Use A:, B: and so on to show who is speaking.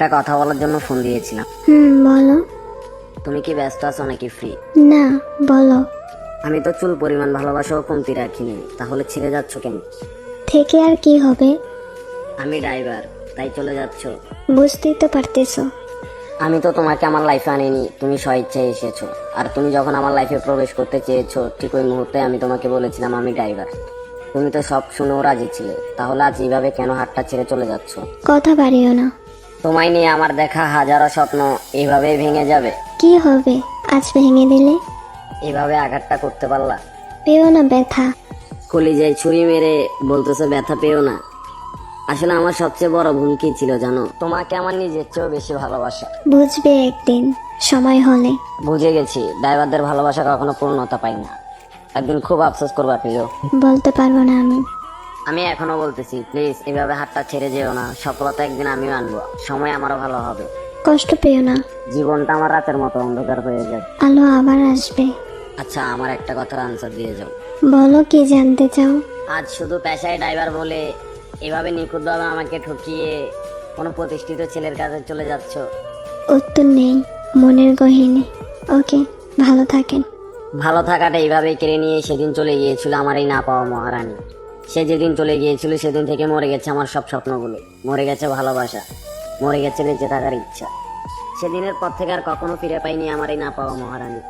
A: একটা কথা বলার জন্য ফোন দিয়েছিলাম।
B: বলো।
A: তুমি কি ব্যস্ত আছো নাকি ফ্রি?
B: না, বলো।
A: আমি তো চুল পরিমাণ ভালোবাসাও কমতি রাখিনি, তাহলে ছেড়ে যাচ্ছ কেন?
B: থেকে আর কি হবে?
A: আমি ড্রাইভার, তাই চলে যাচ্ছ?
B: বুঝতেই তো পারতেছো।
A: আমি তো তোমাকে আমার লাইফে আনিনি, তুমি স্বেচ্ছায় এসেছো। আর তুমি যখন আমার লাইফে প্রবেশ করতে চেয়েছো, ঠিক ওই মুহূর্তে আমি তোমাকে বলেছিলাম আমি ড্রাইভার। তুমি তো সব শুনেও রাজি ছিলে, তাহলে আজ এইভাবে কেন হাতটা ছেড়ে চলে যাচ্ছ?
B: কথা বাড়িও না।
A: তোমায় নিয়ে আমার দেখা হাজারো স্বপ্ন এইভাবেই ভেঙে যাবে।
B: কি হবে আজ ভেঙে দিলে?
A: এইভাবে আঘাতটা করতে পারলা?
B: পেও না ব্যথা?
A: কলিজায় ছুরি মেরে বলতেছে ব্যথা পেও না। আসলে আমার সবচেয়ে বড় ভুল কি ছিল জানো? তোমাকে আমার নিজের চেয়েও বেশি ভালোবাসা।
B: বুঝবে একদিন, সময় হলে।
A: বুঝে গেছি, ড্রাইভারদের ভালোবাসা কখনো পূর্ণতা পায় না। একদিন খুব আফসোস করবা প্রিয়।
B: বলতে পারবো না আমি।
A: আমি এখনো বলতেছি, প্লিজ এভাবে হাতটা ছেড়ে যেও না। সফলতা একদিন আমিও আনবো, সময় আমারও ভালো হবে।
B: কষ্ট পেও না।
A: জীবনটা আমার রাতের মতো অন্ধকার হয়ে যাবে।
B: আলো আবার আসবে।
A: আচ্ছা, আমার একটা কথার আনসার দিয়ে যাও।
B: বলো, কি জানতে চাও?
A: আজ শুধু পেশায় ড্রাইভার বলে এভাবে নিখুঁতভাবে আমাকে ঠকিয়ে কোনো প্রতিষ্ঠিত ছেলের কাছে চলে যাচ্ছ।
B: উত্তর নেই, মনের গহিনী। ওকে, ভালো থাকেন।
A: ভালো থাকাটা এইভাবে কেড়ে নিয়ে সেদিন চলে গিয়েছিল আমার এই না পাওয়া মহারানী। সে যেদিন চলে গিয়েছিল সেদিন থেকে মরে গেছে আমার সব স্বপ্নগুলো, মরে গেছে ভালোবাসা, মরে গেছে বেঁচে থাকার ইচ্ছা। সেদিনের পর থেকে আর কখনো ফিরে পাইনি আমার এই না পাওয়া মহারানী।